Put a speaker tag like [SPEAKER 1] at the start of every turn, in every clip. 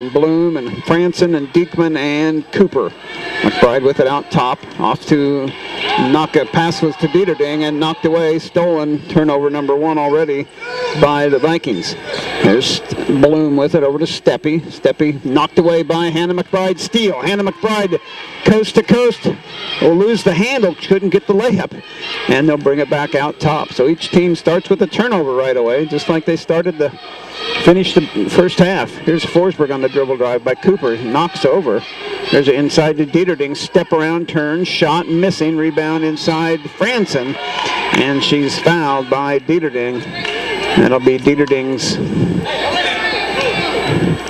[SPEAKER 1] Bloom and Franson and Diekman and Cooper. McBride with it out top, off to knock a pass was to Dieterding and knocked away, stolen, turnover number 1 already by the Vikings. There's Bloom with it over to Steppe. Steppe knocked away by Hannah McBride. Steal. Hannah McBride coast to coast. Will lose the handle, couldn't get the layup. And they'll bring it back out top. So each team starts with a turnover right away, just like they started the finish the first half. Here's Forsberg on the dribble drive by Cooper. Knocks over. There's an inside to Dieterding. Step around, turn, shot, missing. Rebound inside Franson. And she's fouled by Dieterding. That'll be Dieterding's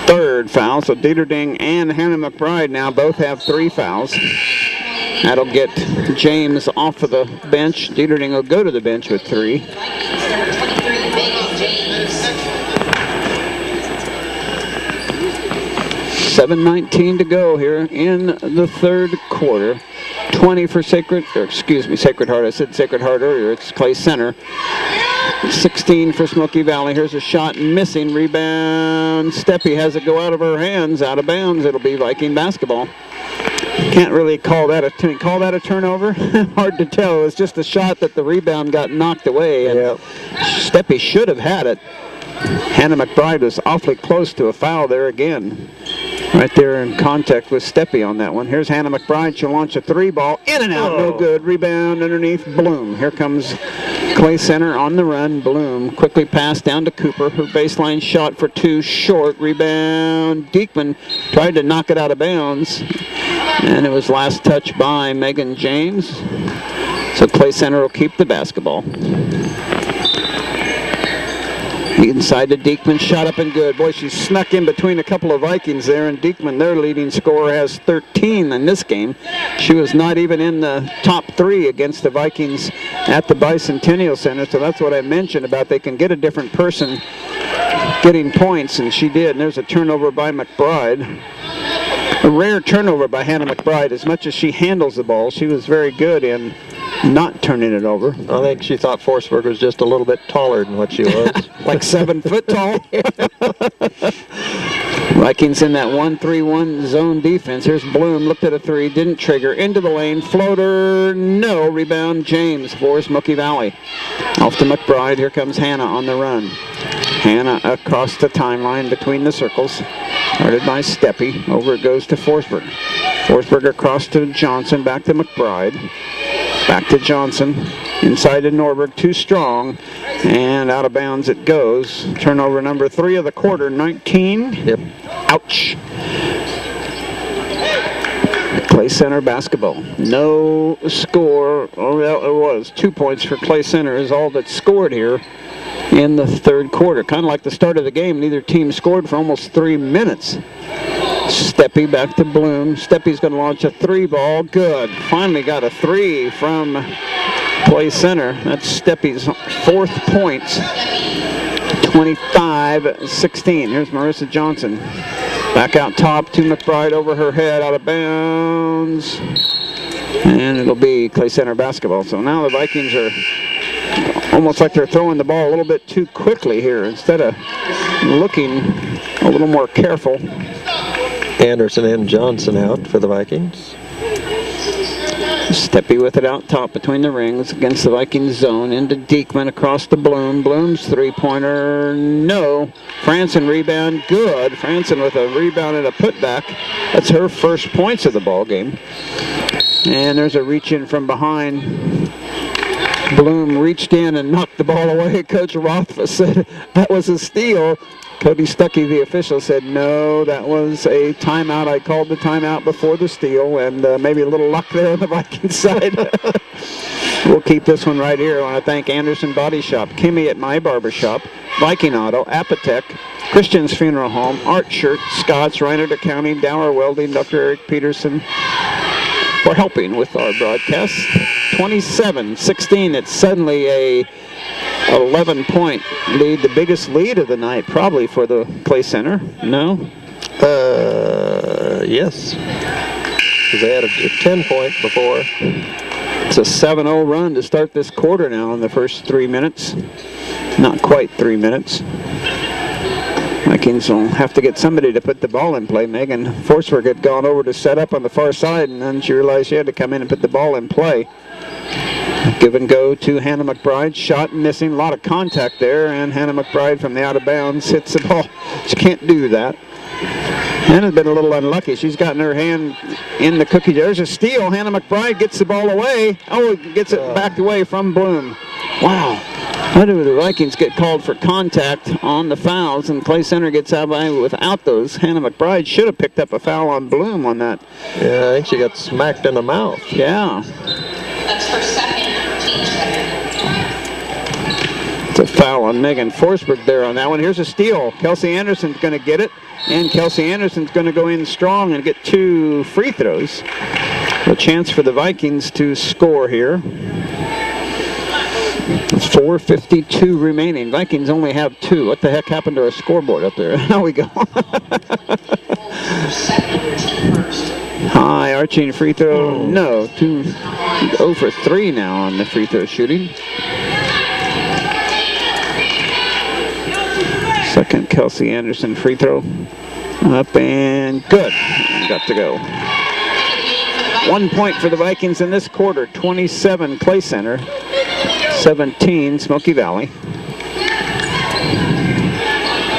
[SPEAKER 1] third foul. So Dieterding and Hannah McBride now both have 3 fouls. That'll get James off of the bench. Dieterding will go to the bench with 3. 7:19 to go here in the third quarter. 20 for Sacred Heart. I said Sacred Heart earlier. It's Clay Center. 16 for Smoky Valley. Here's a shot missing. Rebound. Steppe has it go out of her hands, out of bounds. It'll be Viking basketball. Can't really call that a turnover. Hard to tell. It was just a shot that the rebound got knocked away, and Steppe should have had it. Hannah McBride was awfully close to a foul there again. Right there in contact with Steppe on that one. Here's Hannah McBride. She'll launch a 3 ball. In and out. No good. Rebound underneath Bloom. Here comes Clay Center on the run. Bloom quickly passed down to Cooper. Her baseline shot for 2 short. Rebound. Diekman tried to knock it out of bounds. And it was last touch by Megan James. So Clay Center will keep the basketball. Inside to Diekman, shot up and good. Boy, she snuck in between a couple of Vikings there, and Diekman, their leading scorer, has 13 in this game. She was not even in the top 3 against the Vikings at the Bicentennial Center, so that's what I mentioned about they can get a different person getting points, and she did. And there's a turnover by McBride. A rare turnover by Hannah McBride. As much as she handles the ball, she was very good in not turning it over.
[SPEAKER 2] I think she thought Forsberg was just a little bit taller than what she was.
[SPEAKER 1] Like 7 foot tall. Vikings in that 1-3-1 zone defense. Here's Bloom, looked at a 3, didn't trigger, into the lane, floater, no, rebound James for Smoky Valley. Off to McBride, here comes Hannah on the run. Hannah across the timeline between the circles. Guarded by Steppe, over it goes to Forsberg. Forsberg across to Johnson, back to McBride. Back to Johnson, inside to Norberg, too strong, and out of bounds it goes. Turnover number 3 of the quarter, 19.
[SPEAKER 2] Yep.
[SPEAKER 1] Ouch. Clay Center basketball. No score. Oh, well, it was 2 points for Clay Center is all that scored here in the third quarter. Kind of like the start of the game, neither team scored for almost 3 minutes. Steppe back to Bloom. Steppe's going to launch a 3 ball. Good. Finally got a 3 from Clay Center. That's Steppe's 4th points. 25-16. Here's Marissa Johnson. Back out top to McBride over her head, out of bounds. And it'll be Clay Center basketball. So now the Vikings are almost like they're throwing the ball a little bit too quickly here instead of looking a little more careful.
[SPEAKER 2] Anderson and Johnson out for the Vikings.
[SPEAKER 1] Steppe with it out top between the rings against the Vikings zone. Into Diekman across to Bloom. Bloom's 3-pointer, no. Franson rebound, good. Franson with a rebound and a putback. That's her first points of the ball game. And there's a reach in from behind. Bloom reached in and knocked the ball away. Coach Rothfuss said that was a steal. Cody Stuckey, the official, said, no, that was a timeout. I called the timeout before the steal, and maybe a little luck there on the Vikings side. We'll keep this one right here. I want to thank Anderson Body Shop, Kimmy at My Barbershop, Viking Auto, Apotec, Christian's Funeral Home, Art Shirt, Scott's, Reiner Accounting, Dower Welding, Dr. Eric Peterson, for helping with our broadcast. 27-16. It's suddenly a 11-point lead, the biggest lead of the night probably for the Clay Center. No?
[SPEAKER 2] Yes. Because they had a 10-point before.
[SPEAKER 1] It's a 7-0 run to start this quarter now in the first 3 minutes. Not quite 3 minutes. Vikings will have to get somebody to put the ball in play. Megan Forsberg had gone over to set up on the far side, and then she realized she had to come in and put the ball in play. Give and go to Hannah McBride. Shot missing. A lot of contact there, and Hannah McBride from the out of bounds hits the ball. She can't do that. Hannah's been a little unlucky. She's gotten her hand in the cookie jar. There's a steal. Hannah McBride gets the ball away. Oh, gets it backed away from Bloom. Wow. How do the Vikings get called for contact on the fouls, and Clay Center gets out by without those? Hannah McBride should have picked up a foul on Bloom on that.
[SPEAKER 2] Yeah, I think she got smacked in the mouth.
[SPEAKER 1] Yeah.
[SPEAKER 3] That's her second.
[SPEAKER 1] It's a foul on Megan Forsberg there on that one. Here's a steal. Kelsey Anderson's going to get it, and Kelsey Anderson's going to go in strong and get 2 free throws. A chance for the Vikings to score here. 4:52 remaining. Vikings only have 2. What the heck happened to our scoreboard up there? Now we go. High arching free throw. No. 0 for 3 now on the free throw shooting. Second Kelsey Anderson free throw. Up and good. Got to go. 1 point for the Vikings in this quarter. 27 Clay Center. 17 Smoky Valley.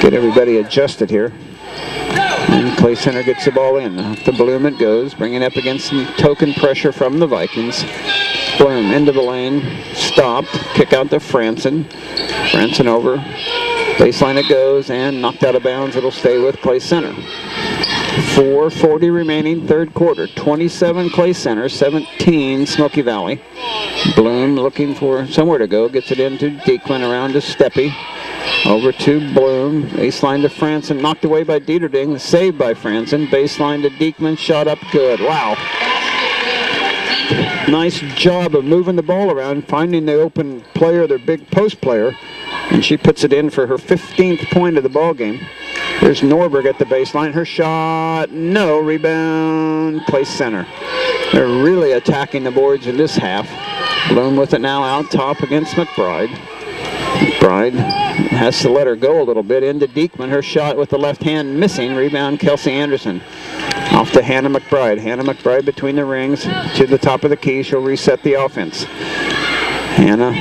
[SPEAKER 1] Get everybody adjusted here. And Clay Center gets the ball in. Off to Bloom it goes, bringing up against some token pressure from the Vikings. Bloom into the lane, stopped, kick out to Franson. Franson over, baseline it goes, and knocked out of bounds. It'll stay with Clay Center. 4:40 remaining, third quarter. 27 Clay Center, 17 Smoky Valley. Bloom looking for somewhere to go, gets it into Deaklin, around to Steppe. Over to Bloom, baseline to Franson, knocked away by Dieterding, saved by Franson, baseline to Diekman, shot up good. Wow. Nice job of moving the ball around, finding the open player, their big post player, and she puts it in for her 15th point of the ball game. There's Norberg at the baseline, her shot, no, rebound, Clay Center. They're really attacking the boards in this half. Bloom with it now out top against McBride. McBride has to let her go a little bit into Diekman. Her shot with the left hand missing. Rebound Kelsey Anderson. Off to Hannah McBride. Hannah McBride between the rings to the top of the key. She'll reset the offense. Hannah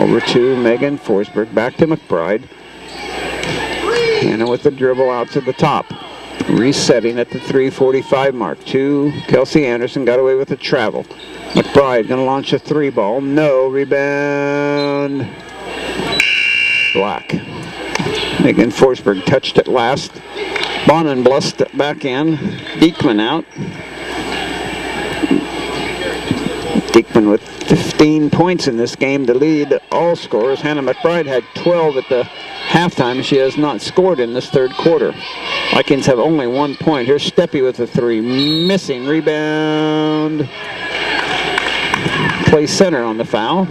[SPEAKER 1] over to Megan Forsberg. Back to McBride. Hannah with the dribble out to the top. Resetting at the 3:45 mark. To Kelsey Anderson. Got away with the travel. McBride going to launch a 3 ball. No. Rebound. Black. Megan Forsberg touched it last. Bonenblust back in. Diekman out. Diekman with 15 points in this game to lead all scorers. Hannah McBride had 12 at the halftime. She has not scored in this third quarter. Vikings have only 1 point. Here's Steppe with a 3. Missing. Rebound. Clay Center on the foul.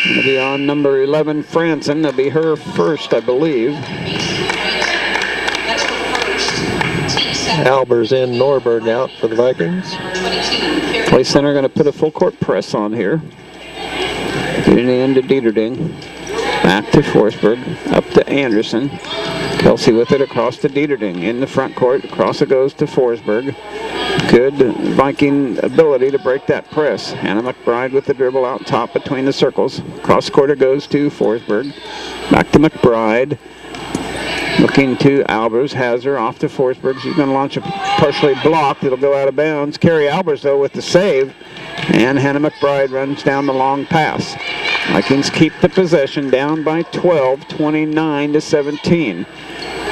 [SPEAKER 1] Going to be on number 11, Franson. That'll be her first, I believe.
[SPEAKER 2] Albers in, Norberg out for the Vikings.
[SPEAKER 1] Clay Center going to put a full court press on here. Getting into Dieterding. Back to Forsberg. Up to Anderson. Kelsey with it across to Dieterding. In the front court. Across it goes to Forsberg. Good Viking ability to break that press. Hannah McBride with the dribble out top between the circles. Cross court it goes to Forsberg. Back to McBride. Looking to Albers. Has her off to Forsberg. She's going to launch a partially blocked. It'll go out of bounds. Carrie Albers, though, with the save. And Hannah McBride runs down the long pass. Vikings keep the possession, down by 12, 29 to 17.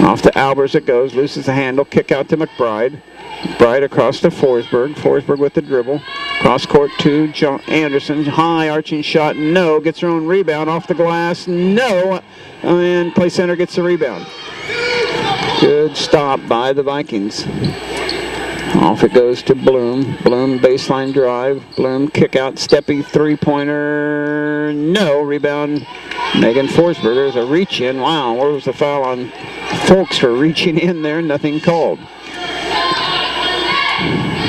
[SPEAKER 1] Off to Albers it goes. Loses the handle. Kick out to McBride. McBride across to Forsberg. Forsberg with the dribble. Cross court to John Anderson. High arching shot. No. Gets her own rebound off the glass. No. And Clay Center gets the rebound. Good stop by the Vikings. Off it goes to Bloom. Bloom baseline drive. Bloom kick out. Steppe 3-pointer. No. Rebound. Megan Forsberg. There's a reach in. Wow. Where was the foul on Folks for reaching in there? Nothing called.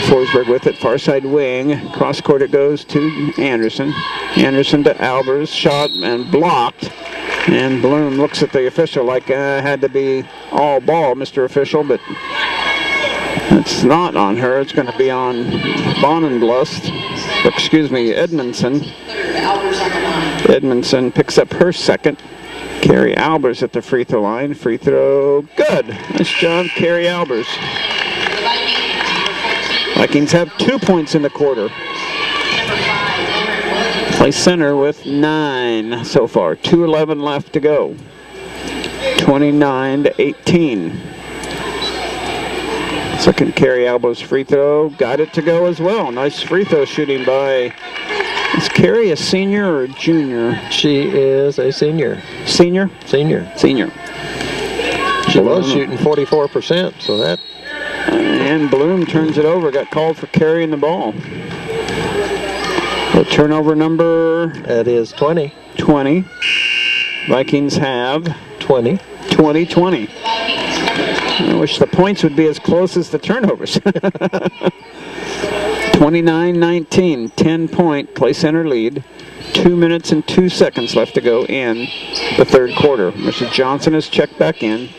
[SPEAKER 1] Forsberg with it, far side wing. Cross court it goes to Anderson. Anderson to Albers. Shot and blocked. And Bloom looks at the official like had to be all ball, Mr. Official, but it's not on her. It's going to be on Bonenblust. Excuse me, Edmondson. Edmondson picks up her second. Carrie Albers at the free throw line. Free throw, good. Nice job, Carrie Albers. Vikings have 2 points in the quarter. Play center with 9 so far. 2:11 left to go. 29-18. Second Carrie Albers free throw. Got it to go as well. Nice free throw shooting by... Is Carrie a senior or a junior?
[SPEAKER 2] She is a senior.
[SPEAKER 1] Senior?
[SPEAKER 2] Senior.
[SPEAKER 1] Senior.
[SPEAKER 2] She was shooting 44%, so that...
[SPEAKER 1] And Bloom turns it over. Got called for carrying the ball. The turnover number...
[SPEAKER 2] That is 20.
[SPEAKER 1] 20. Vikings have...
[SPEAKER 2] 20.
[SPEAKER 1] 20-20. I wish the points would be as close as the turnovers. 29-19, 10-point play center lead. 2 minutes and 2 seconds left to go in the third quarter. Mr. Johnson has checked back in.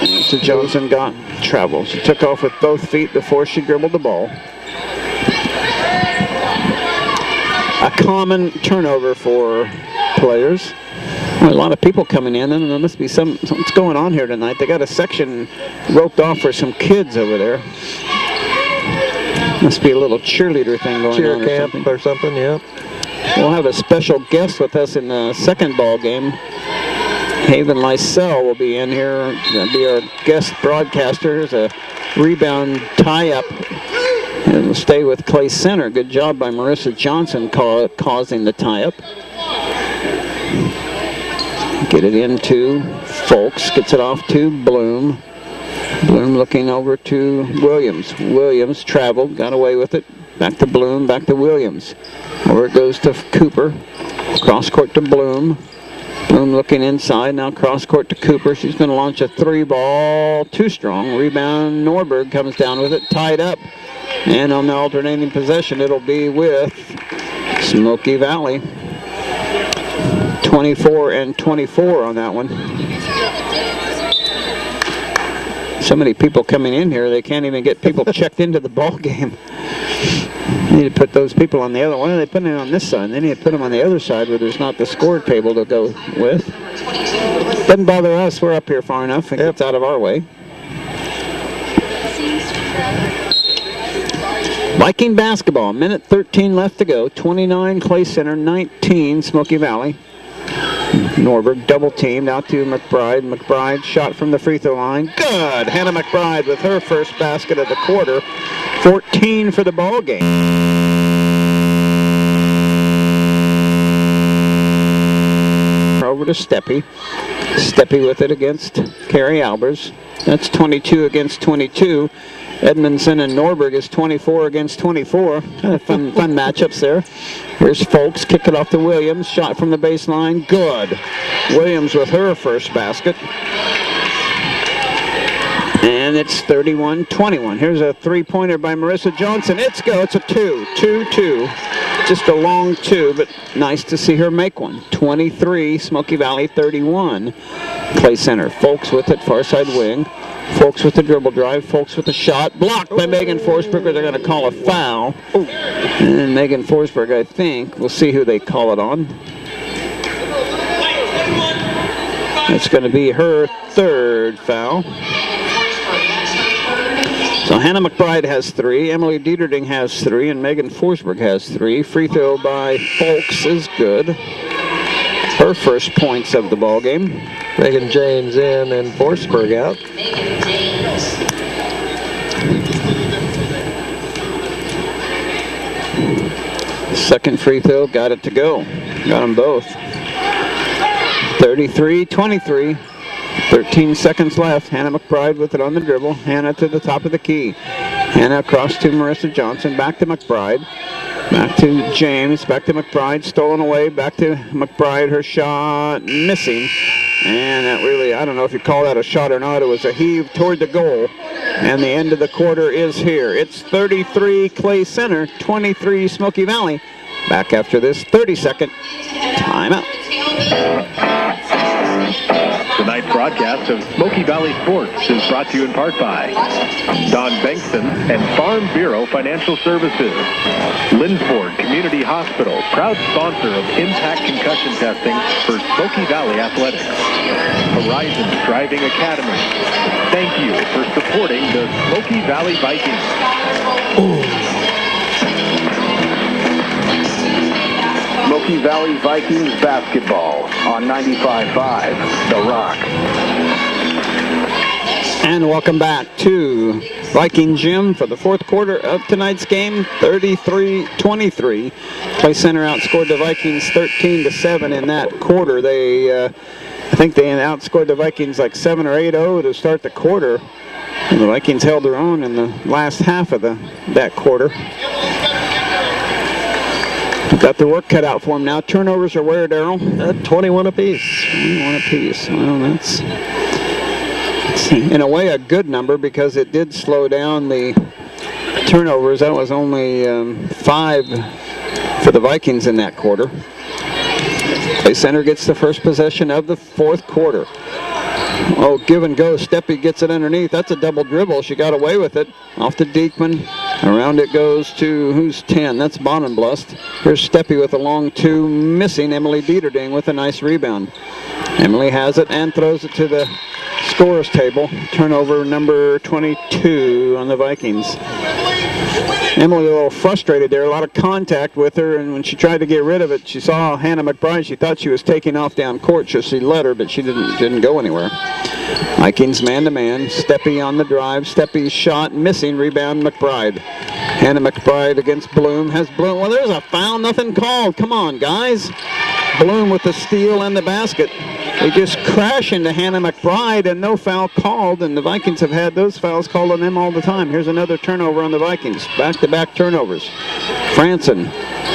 [SPEAKER 1] Mr. Johnson got travel. She took off with both feet before she dribbled the ball. A common turnover for players. Well, a lot of people coming in, and there must be something's going on here tonight. They got a section roped off for some kids over there. Must be a little cheerleader thing going
[SPEAKER 2] Cheer
[SPEAKER 1] on
[SPEAKER 2] camp or something, yeah.
[SPEAKER 1] We'll have a special guest with us in the second ball game. Haven Lysell will be in here. That'll be our guest broadcaster. Here's a rebound tie-up. It'll stay with Clay Center. Good job by Marissa Johnson causing the tie-up. Get it into Folks. Gets it off to Bloom. Bloom looking over to Williams. Williams traveled, got away with it. Back to Bloom, back to Williams. Over it goes to Cooper. Cross court to Bloom. Bloom looking inside, now cross court to Cooper. She's going to launch a 3-ball, too strong. Rebound, Norberg comes down with it, tied up. And on the alternating possession, it'll be with Smoky Valley. 24-24 on that one. So many people coming in here, they can't even get people checked into the ball game. They need to put those people on the other. Why are they putting it on this side? They need to put them on the other side where there's not the score table to go with. Doesn't bother us. We're up here far enough. It gets out of our way. Viking basketball. Minute 13 left to go. 29 Clay Center, 19 Smoky Valley. Norberg double teamed out to McBride. McBride shot from the free throw line. Good. Hannah McBride with her first basket of the quarter. 14 for the ball game. Over to Steppy. Steppy with it against Carrie Albers. That's 22 against 22. Edmondson and Norberg is 24 against 24. Fun matchups there. Here's Folks, kick it off to Williams. Shot from the baseline, good. Williams with her first basket. And it's 31-21. Here's a three-pointer by Marissa Johnson. It's a 2-2. Just a long 2, but nice to see her make one. 23, Smoky Valley 31. Clay Center. Folks with it, far side wing. Folks with the dribble drive. Folks with the shot. Blocked by Megan Forsberger. They're going to call a foul. And Megan Forsberg, I think, we'll see who they call it on. It's going to be her third foul. So Hannah McBride has 3, Emily Dieterding has 3, and Megan Forsberg has 3. Free throw by Folks is good. Her first points of the ball game.
[SPEAKER 2] Megan James in and Forsberg out.
[SPEAKER 1] Second free throw, got it to go. Got them both. 33-23. 13 seconds left. Hannah McBride with it on the dribble. Hannah to the top of the key. Hannah across to Marissa Johnson. Back to McBride. Back to James. Back to McBride. Stolen away. Back to McBride. Her shot missing. And that really, I don't know if you call that a shot or not. It was a heave toward the goal. And the end of the quarter is here. It's 33 Clay Center, 23 Smoky Valley. Back after this 30-second timeout.
[SPEAKER 4] Tonight's broadcast of Smoky Valley Sports is brought to you in part by Don Bankston and Farm Bureau Financial Services. Lindsford Community Hospital, proud sponsor of Impact Concussion Testing for Smoky Valley Athletics. Horizons Driving Academy. Thank you for supporting the Smoky Valley Vikings.
[SPEAKER 5] Smoky Valley Vikings basketball on 95.5 The Rock.
[SPEAKER 1] And welcome back to Viking Gym for the fourth quarter of tonight's game, 33-23. Clay Center outscored the Vikings 13-7 in that quarter. I think they outscored the Vikings like 7 or 8-0 to start the quarter. And the Vikings held their own in the last half of that quarter. Got their work cut out for them now. Turnovers are where, Darryl?
[SPEAKER 2] 21 apiece.
[SPEAKER 1] 21 apiece. Well, that's in a way a good number because it did slow down the turnovers. That was only 5 for the Vikings in that quarter. Clay Center gets the first possession of the fourth quarter. Oh, give and go. Steppe gets it underneath. That's a double dribble. She got away with it. Off to Diekman. Around it goes to, who's 10? That's Bonenblust. Here's Steppe with a long 2, missing Emily Dieterding with a nice rebound. Emily has it and throws it to the scorer's table. Turnover number 22 on the Vikings. Emily a little frustrated there, a lot of contact with her, and when she tried to get rid of it, she saw Hannah McBride. She thought she was taking off down court, so she let her, but she didn't go anywhere. Vikings man-to-man. Steppe on the drive. Steppe's shot missing. Rebound McBride. Hannah McBride against Bloom. Has Bloom. Well, there's a foul. Nothing called. Come on, guys. Bloom with the steal and the basket. They just crash into Hannah McBride and no foul called, and the Vikings have had those fouls called on them all the time. Here's another turnover on the Vikings. Back-to-back turnovers. Franson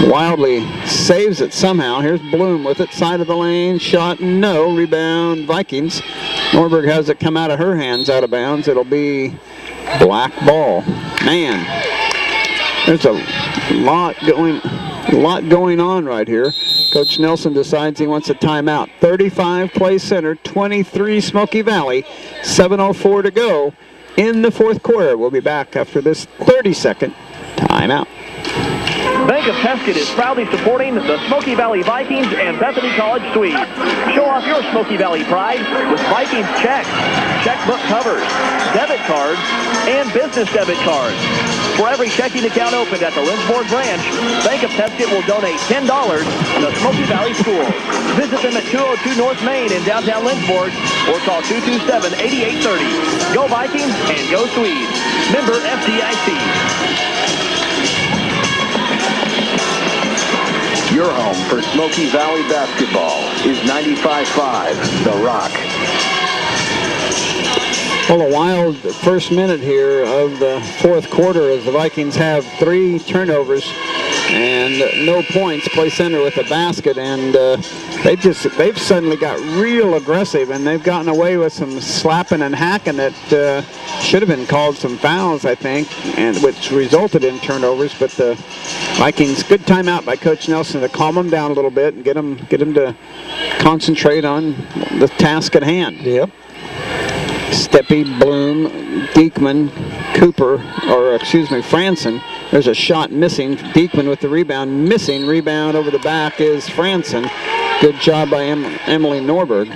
[SPEAKER 1] wildly saves it somehow. Here's Bloom with it. Side of the lane. Shot. No. Rebound Vikings. Norberg has it come out of her hands out of bounds. It'll be black ball. Man, there's a lot going on right here. Coach Nelson decides he wants a timeout. 35 Clay Center, 23 Smoky Valley, 7:04 to go in the fourth quarter. We'll be back after this 30-second timeout.
[SPEAKER 6] Bank of Peskin is proudly supporting the Smoky Valley Vikings and Bethany College Suite. Show off your Smoky Valley pride with Vikings checks, checkbook covers, debit cards, and business debit cards. For every checking account opened at the Lindsford branch, Bank of Peskin will donate $10 to the Smoky Valley Schools. Visit them at 202 North Main in downtown Lindsford or call 227-8830. Go Vikings and go Swedes. Member FDIC.
[SPEAKER 5] Your home for Smoky Valley basketball is 95.5 The Rock.
[SPEAKER 1] Well, a wild first minute here of the fourth quarter as the Vikings have 3 turnovers and no points. Clay Center with a basket, and they've suddenly got real aggressive, and they've gotten away with some slapping and hacking that should have been called some fouls, I think, and which resulted in turnovers. But the Vikings, good timeout by Coach Nelson to calm them down a little bit and get them to concentrate on the task at hand.
[SPEAKER 2] Yep.
[SPEAKER 1] Steppe, Bloom, Diekman, Cooper, Franson. There's a shot missing. Diekman with the rebound. Missing. Rebound over the back is Franson. Good job by Emily Norberg.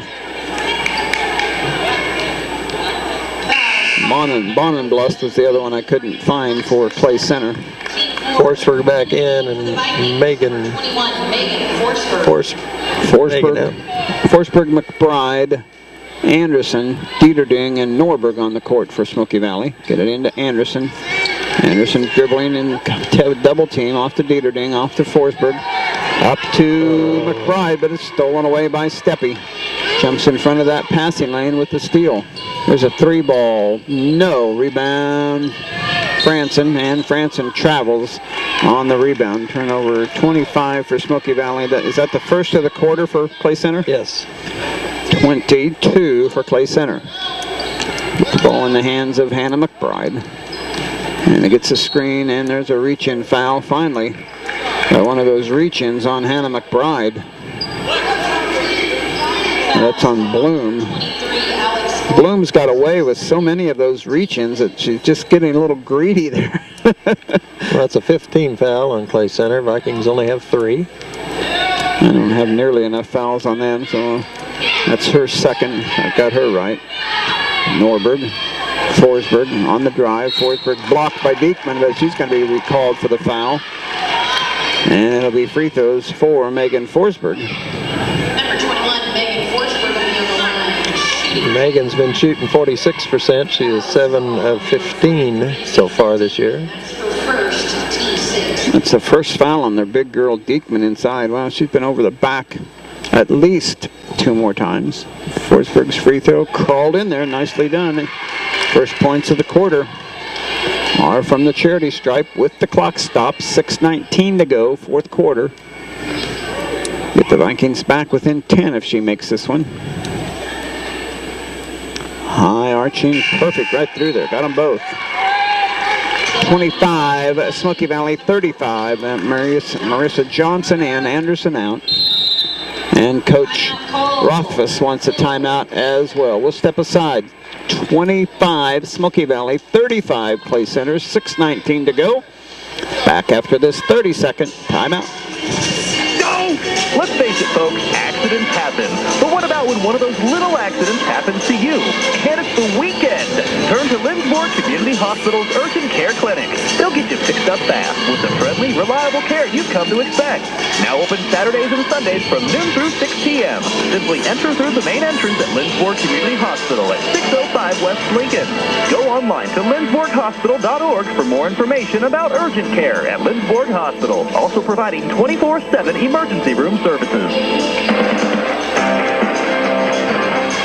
[SPEAKER 1] Bonenblust was the other one I couldn't find for Clay Center.
[SPEAKER 2] Forsberg back in, and Megan.
[SPEAKER 1] Forsberg, McBride, Anderson, Dieterding, and Norberg on the court for Smoky Valley. Get it into Anderson. Anderson dribbling and double team off to Dieterding, off to Forsberg, up to McBride, but it's stolen away by Steppe. Jumps in front of that passing lane with the steal. There's a 3-ball. No. Rebound Franson, and Franson travels on the rebound. Turnover 25 for Smoky Valley. Is that the first of the quarter for Clay Center?
[SPEAKER 2] Yes.
[SPEAKER 1] 22 for Clay Center. The ball in the hands of Hannah McBride. And it gets a screen, and there's a reach-in foul finally. One of those reach-ins on Hannah McBride. That's on Bloom. Bloom's got away with so many of those reach-ins that she's just getting a little greedy there.
[SPEAKER 2] Well, that's a 15 foul on Clay Center. Vikings only have 3.
[SPEAKER 1] I don't have nearly enough fouls on them, so that's her second. I got her right. Norberg, Forsberg on the drive. Forsberg blocked by Diekman, but she's going to be recalled for the foul. And it'll be free throws for Megan Forsberg.
[SPEAKER 3] Number 21, Megan Forsberg will be on the line.
[SPEAKER 2] Megan's been shooting 46%. She is 7 of 15 so far this year.
[SPEAKER 3] First, T6.
[SPEAKER 1] That's the first foul on their big girl Diekman inside. Wow, she's been over the back at least 2 more times. Forsberg's free throw crawled in there. Nicely done. First points of the quarter are from the charity stripe with the clock stopped. 6:19 to go, fourth quarter. Get the Vikings back within 10 if she makes this one. High arching, perfect right through there. Got them both. 25, Smoky Valley 35. Marissa Johnson and Anderson out. And Coach Rothfuss wants a timeout as well. We'll step aside. 25, Smoky Valley 35, Clay Center. 6:19 to go. Back after this 30-second timeout.
[SPEAKER 6] No! Let's face it, folks, accidents happen. But what about when one of those little accidents happens to you? And it's the weekend. Turn to Lindsborg Community Hospital's Urgent Care Clinic. They'll get you fixed up fast with the friendly, reliable care you've come to expect. Now open Saturdays and Sundays from noon through 6 p.m. Simply enter through the main entrance at Lindsborg Community Hospital at 605 West Lincoln. Go online to lindsborghospital.org for more information about urgent care at Lindsborg Hospital. Also providing 24/7 emergency room services.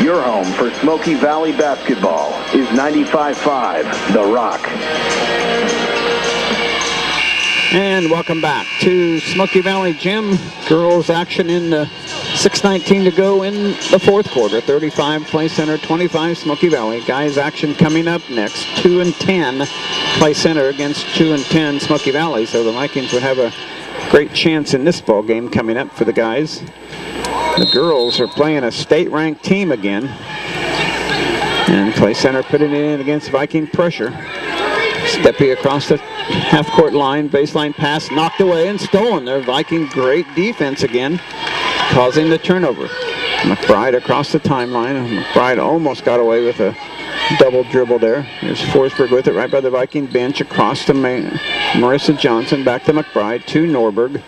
[SPEAKER 5] Your home for Smoky Valley basketball is 95.5 The Rock.
[SPEAKER 1] And welcome back to Smoky Valley Gym. Girls action in the 6:19 to go in the fourth quarter. 35 Clay Center, 25 Smoky Valley. Guys action coming up next. 2 and 10 Clay Center against 2 and 10 Smoky Valley. So the Vikings would have a great chance in this ball game coming up for the guys. The girls are playing a state-ranked team again. And Clay Center putting it in against Viking pressure. Steppy across the half-court line, baseline pass knocked away and stolen. Their Viking great defense again, causing the turnover. McBride across the timeline. McBride almost got away with a double dribble there. Here's Forsberg with it right by the Viking bench across to Marissa Johnson. Back to McBride, to Norberg.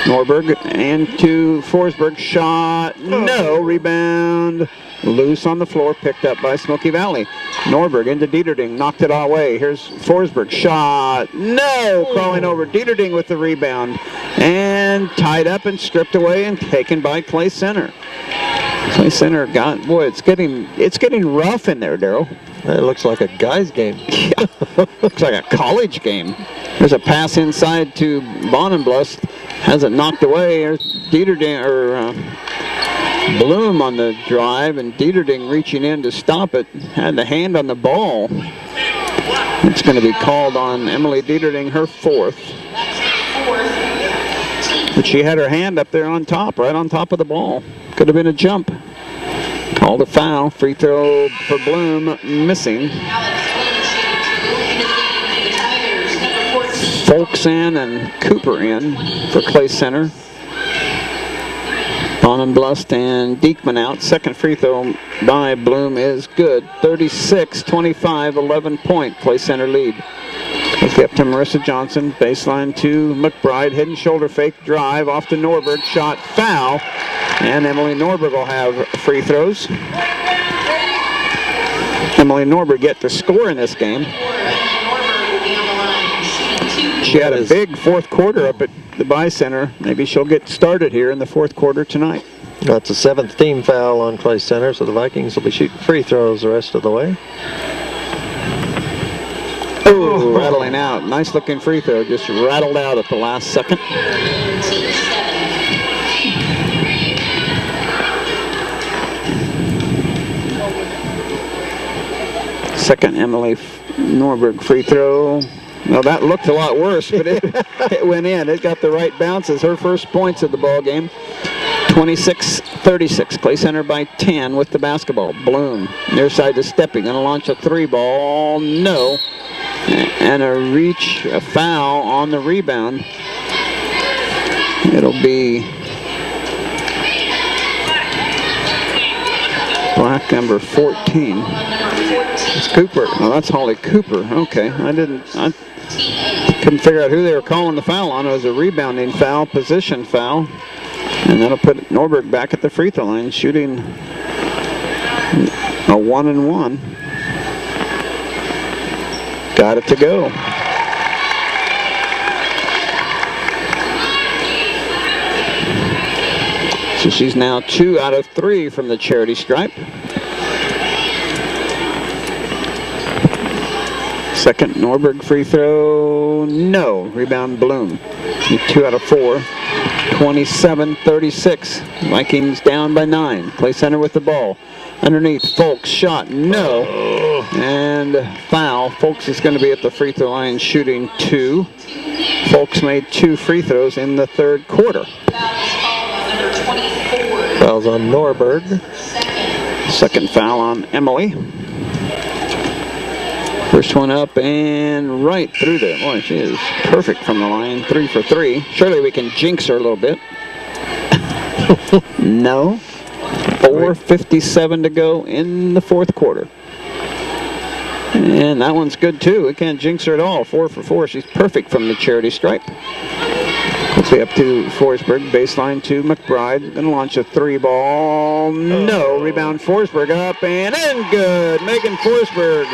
[SPEAKER 1] Norberg and to Forsberg. Shot, no. Rebound, loose on the floor, picked up by Smoky Valley. Norberg into Dieterding, knocked it all away. Here's Forsberg. Shot, no. Crawling over. Dieterding with the rebound. And tied up and stripped away and taken by Clay Center. Clay Center got, boy, it's getting rough in there, Daryl.
[SPEAKER 2] It looks like a guy's game.
[SPEAKER 1] Yeah, looks like a college game. There's a pass inside to Bonenblust. Has it knocked away. There's Dieterding, or Bloom on the drive, and Dieterding reaching in to stop it. Had the hand on the ball. It's going to be called on Emily Dieterding, her fourth. But she had her hand up there on top, right on top of the ball. Could have been a jump. Called a foul. Free throw for Bloom, missing. Folks in and Cooper in for Clay Center. Bonenblust and Diekman out. Second free throw by Bloom is good. 36-25, 11-point Clay Center lead. Let's get up to Marissa Johnson. Baseline to McBride. Hidden shoulder fake drive off to Norberg. Shot, foul. And Emily Norberg will have free throws. Emily Norberg yet to score in this game. She had a big fourth quarter up at the Buy Center. Maybe she'll get started here in the fourth quarter tonight.
[SPEAKER 2] That's a 7th team foul on Clay Center, so the Vikings will be shooting free throws the rest of the way.
[SPEAKER 1] Oh, rattling out. Nice looking free throw. Just rattled out at the last second. Second Emily Norberg free throw. Well, that looked a lot worse, but it went in. It got the right bounces. Her first points of the ball game. 26-35, 36. Clay Center by 10 with the basketball. Bloom near side to Steppy. Going to launch a 3-ball. No. And a reach, a foul on the rebound. It'll be black number 14. It's Cooper. Oh, that's Holly Cooper. Okay. I couldn't figure out who they were calling the foul on. It was a rebounding foul, position foul. And that'll put Norberg back at the free throw line, shooting a 1-and-1. Got it to go. So she's now 2 out of 3 from the charity stripe. Second Norberg free throw, no. Rebound Bloom. 2 out of 4. 27-36. Vikings down by 9. Clay Center with the ball. Underneath, Folks shot, no. And foul. Folks is going to be at the free throw line shooting 2. Folks made 2 free throws in the third quarter.
[SPEAKER 2] Fouls on Norberg.
[SPEAKER 1] Second foul on Emily. First one up and right through there. Boy, she is perfect from the line. 3 for 3. Surely we can jinx her a little bit. No. 4:57 to go in the fourth quarter. And that one's good too. We can't jinx her at all. 4 for 4. She's perfect from the charity stripe. Quickly up to Forsberg. Baseline to McBride. Gonna launch a 3-ball. No. Rebound Forsberg up and in. Good. Megan Forsberg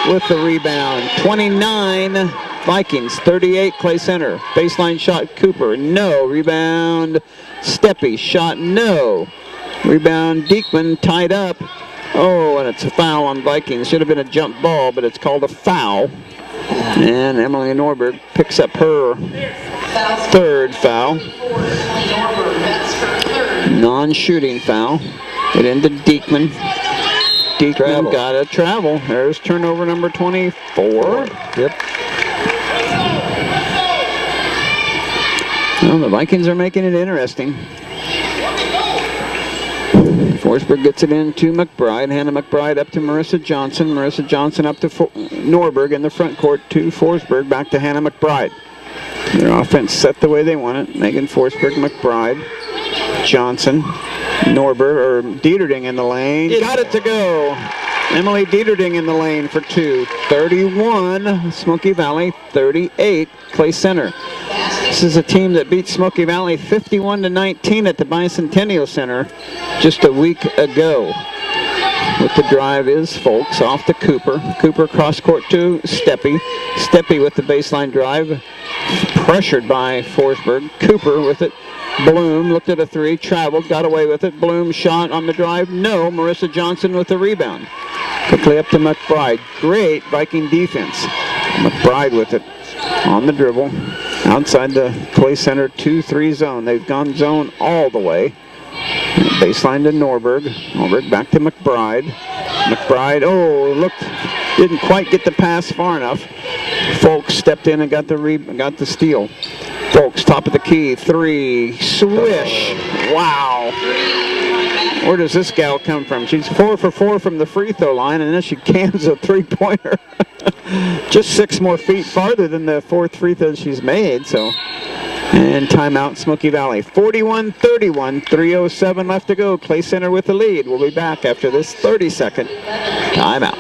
[SPEAKER 1] with the rebound. 29 Vikings, 38 Clay Center. Baseline shot Cooper, no. Rebound Steppy, shot no. Rebound Diekman, tied up. Oh, and it's a foul on Vikings. Should have been a jump ball, but it's called a foul. And Emily Norberg picks up her third foul. Non-shooting foul. It into Diekman. Diekman got a travel. There's turnover number 24.
[SPEAKER 2] Yep.
[SPEAKER 1] Well, the Vikings are making it interesting. Forsberg gets it in to McBride. Hannah McBride up to Marissa Johnson. Marissa Johnson up to Norberg in the front court to Forsberg. Back to Hannah McBride. Their offense set the way they want it. Megan Forsberg, McBride, Johnson, Norberg, or Dieterding in the lane. Got it to go. Emily Dieterding in the lane for 2. 31, Smoky Valley, 38, Clay Center. This is a team that beat Smoky Valley 51-19 at the Bicentennial Center just a week ago. With the drive is Folks off to Cooper. Cooper cross court to Steppy. Steppy with the baseline drive. Pressured by Forsberg. Cooper with it. Bloom looked at a 3, traveled, got away with it. Bloom shot on the drive. No. Marissa Johnson with the rebound. Quickly up to McBride. Great Viking defense. McBride with it on the dribble. Outside the Clay Center 2-3 zone. They've gone zone all the way. Baseline to Norberg. Norberg back to McBride. McBride, oh, looked, didn't quite get the pass far enough. Folks stepped in and got the steal. Folks, top of the key, 3, swish. Wow. Where does this gal come from? She's 4 for 4 from the free throw line, and then she cans a 3-pointer. Just 6 more feet farther than the 4th free throw she's made, so. And timeout, Smoky Valley. 41-31, 3:07 left to go. Clay Center with the lead. We'll be back after this 30-second timeout.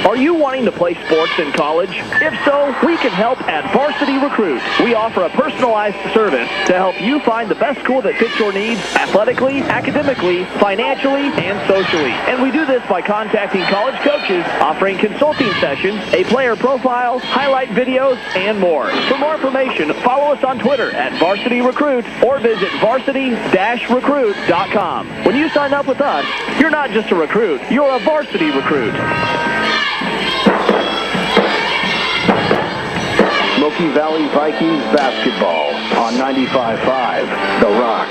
[SPEAKER 6] Are you wanting to play sports in college? If so, we can help at Varsity Recruit. We offer a personalized service to help you find the best school that fits your needs athletically, academically, financially, and socially. And we do this by contacting college coaches, offering consulting sessions, a player profile, highlight videos, and more. For more information, follow us on Twitter at Varsity Recruit or visit varsity-recruit.com. When you sign up with us, you're not just a recruit, you're a Varsity Recruit.
[SPEAKER 5] Smoky Valley Vikings basketball on 95.5 The Rock.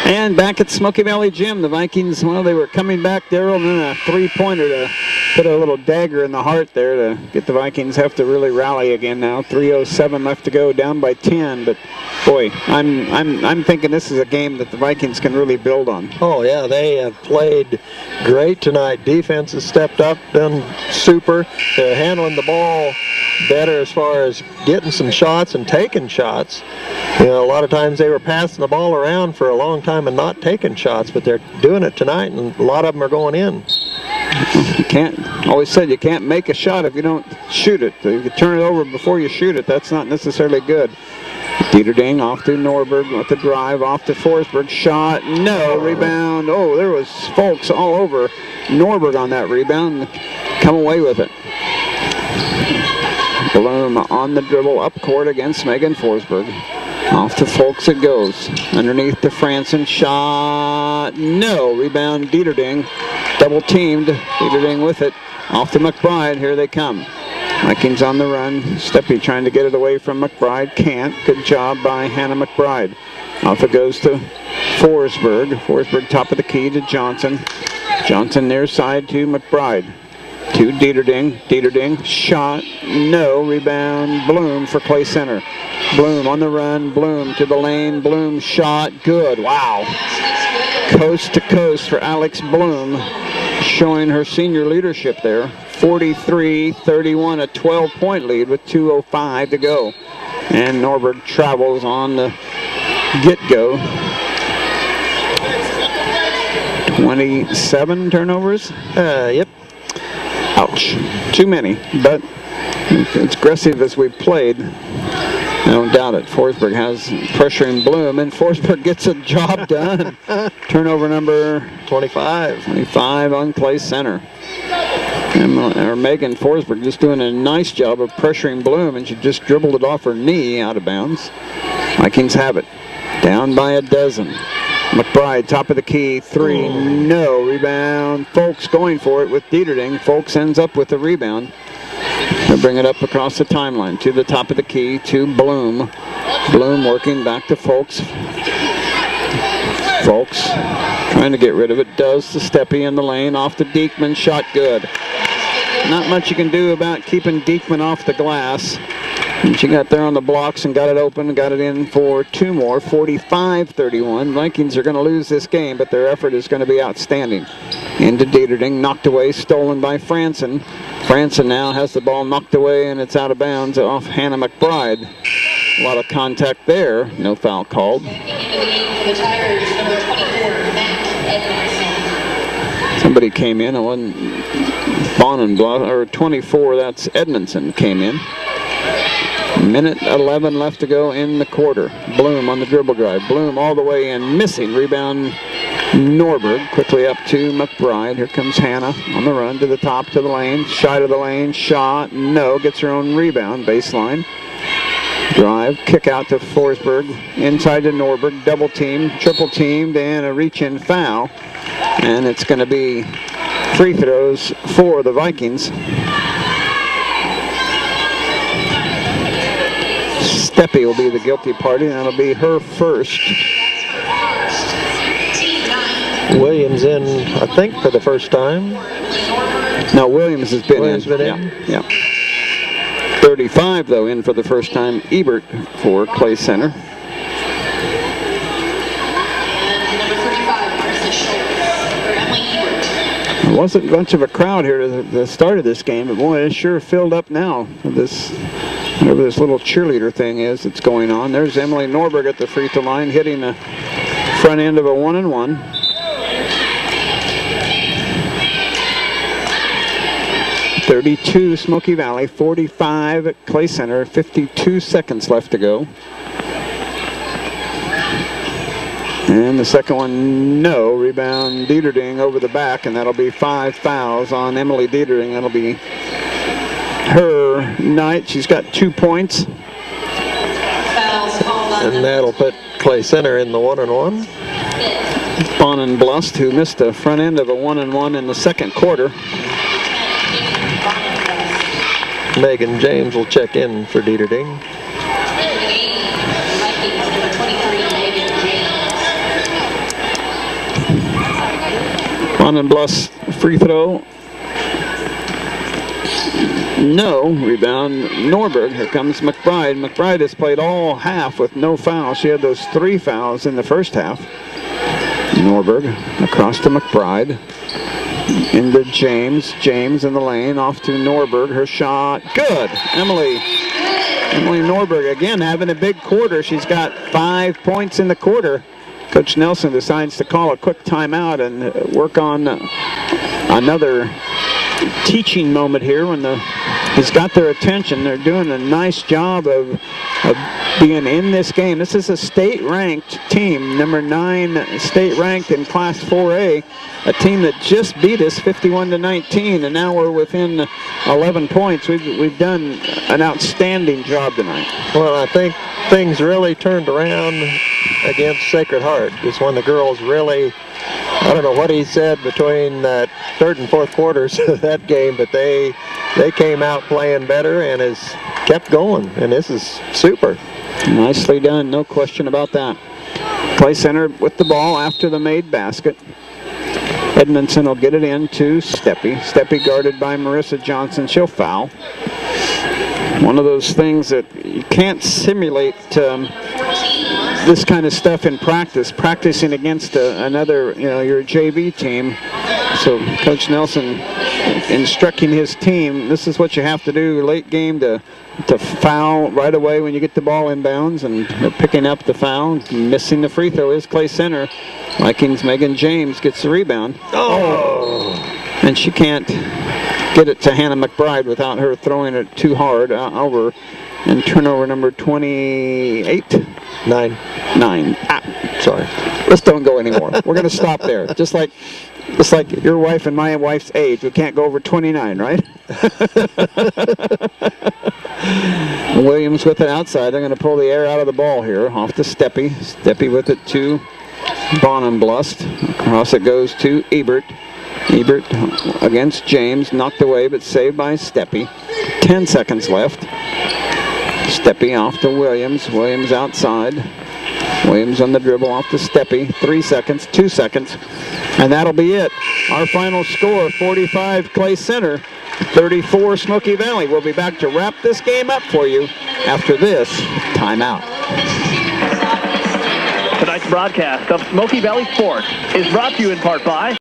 [SPEAKER 1] And back at Smoky Valley Gym, the Vikings, well, they were coming back there, and then a 3-pointer to put a little dagger in the heart there to get the Vikings have to really rally again now. 3:07 left to go, down by 10. But boy, I'm thinking this is a game that the Vikings can really build on.
[SPEAKER 2] Oh yeah, they have played great tonight. Defense has stepped up, done super. They're handling the ball better as far as getting some shots and taking shots. You know, a lot of times they were passing the ball around for a long time and not taking shots, but they're doing it tonight, and a lot of them are going in.
[SPEAKER 1] Always said you can't make a shot if you don't shoot it. If you turn it over before you shoot it, that's not necessarily good. Dieterding off to Norberg with the drive, off to Forsberg, shot, no, rebound. Oh, there was folks all over Norberg on that rebound, come away with it. Bloom on the dribble up court against Megan Forsberg. Off to Folks it goes. Underneath to Franson, shot, no, rebound Dieterding. Double teamed, Dieterding with it. Off to McBride, here they come. Vikings on the run. Steppe trying to get it away from McBride. Can't. Good job by Hannah McBride. Off it goes to Forsberg. Forsberg top of the key to Johnson. Johnson near side to McBride. To Dieterding. Dieterding. Shot. No. Rebound. Bloom for Clay Center. Bloom on the run. Bloom to the lane. Bloom shot. Good. Wow. Coast to coast for Alex Bloom. Showing her senior leadership there. 43-31, a 12-point lead with 2:05 to go. And Norberg travels on the get-go. 27 turnovers?
[SPEAKER 2] Yep.
[SPEAKER 1] Ouch. Too many, but as aggressive as we played, I don't doubt it. Forsberg has pressuring Bloom, and Forsberg gets a job done. Turnover number
[SPEAKER 2] 25.
[SPEAKER 1] 25 on Clay Center. Or Megan Forsberg just doing a nice job of pressuring Bloom, and she just dribbled it off her knee out of bounds. Vikings have it. Down by a dozen. McBride, top of the key, three, no, rebound. Folks going for it with Dieterding. Folks ends up with the rebound. They'll bring it up across the timeline to the top of the key to Bloom. Bloom working back to Folks. Folks trying to get rid of it. Does to Steppe in the lane. Off to Diekman. Shot good. Not much you can do about keeping Diekman off the glass. And she got there on the blocks and got it open and got it in for two more. 45-31. Vikings are going to lose this game, but their effort is going to be outstanding. Into Dieterding. Knocked away. Stolen by Franson. Franson now has the ball knocked away, and it's out of bounds off Hannah McBride. A lot of contact there. No foul called. Somebody came in. It wasn't Bonenbluff, or 24. That's Edmondson came in. Minute 11 left to go in the quarter. Bloom on the dribble drive. Bloom all the way in, missing. Rebound Norberg. Quickly up to McBride. Here comes Hannah on the run to the top, to the lane. Shy to the lane. Shot. No. Gets her own rebound. Baseline. Drive. Kick out to Forsberg. Inside to Norberg. Double team. Triple teamed. And a reach-in foul. And it's going to be free throws for the Vikings. Steppe will be the guilty party, and that'll be her first.
[SPEAKER 2] Williams in, I think, for the first time.
[SPEAKER 1] No, Williams has been
[SPEAKER 2] Williams
[SPEAKER 1] in.
[SPEAKER 2] Been in?
[SPEAKER 1] Yeah. 35, though, in for the first time. Ebert for Clay Center. There wasn't much of a crowd here at the start of this game, but boy, it's sure filled up now. This, whatever this little cheerleader thing is that's going on. There's Emily Norberg at the free throw line, hitting the front end of a 1-and-1. .32 Smoky Valley, 45 at Clay Center, 52 seconds left to go. And the second one, no. Rebound Dieterding over the back, and that'll be 5 fouls on Emily Dieterding. That'll be her night. She's got 2 points.
[SPEAKER 2] And that'll put Clay Center in the 1-and-1.
[SPEAKER 1] Bonenblust, who missed the front end of a 1-and-1 in the second quarter.
[SPEAKER 2] Megan James will check in for Dieterding.
[SPEAKER 1] Bonenblust free throw. No. Rebound, Norberg. Here comes McBride. McBride has played all half with no fouls. She had those 3 fouls in the first half. Norberg across to McBride. Into James. James in the lane. Off to Norberg. Her shot. Good. Emily Norberg again having a big quarter. She's got 5 points in the quarter. Coach Nelson decides to call a quick timeout and work on another teaching moment here when he's got their attention. They're doing a nice job of being in this game. This is a state-ranked team, number 9 state-ranked in Class 4A, a team that just beat us 51-19, and now we're within 11 points. We've done an outstanding job tonight.
[SPEAKER 2] Well, I think things really turned around against Sacred Heart. It's when the girls really, I don't know what he said between that third and fourth quarters of that game, but they came out playing better and has kept going, and this is super.
[SPEAKER 1] Nicely done, no question about that. Clay Center with the ball after the made basket. Edmondson will get it in to Steppe. Steppe guarded by Marissa Johnson. She'll foul. One of those things that you can't simulate this kind of stuff in practice, practicing against another, your JV team. So Coach Nelson instructing his team, this is what you have to do late game to foul right away when you get the ball inbounds, and they're picking up the foul. Missing the free throw is Clay Center. Vikings Megan James gets the rebound.
[SPEAKER 2] Oh!
[SPEAKER 1] And she can't get it to Hannah McBride without her throwing it too hard over. And turnover number 28?
[SPEAKER 2] 9. Sorry.
[SPEAKER 1] Let's don't go anymore. We're going to stop there. Just like your wife and my wife's age. We can't go over 29, right? Williams with it outside. They're going to pull the air out of the ball here. Off to Steppe. Steppe with it to Bonenblust. Across it goes to Ebert. Ebert against James. Knocked away but saved by Steppe. 10 seconds left. Steppe off to Williams. Williams outside. Williams on the dribble off to Steppe. 3 seconds, 2 seconds. And that'll be it. Our final score, 45 Clay Center, 34 Smoky Valley. We'll be back to wrap this game up for you after this timeout.
[SPEAKER 6] Tonight's broadcast of Smoky Valley Sports is brought to you in part by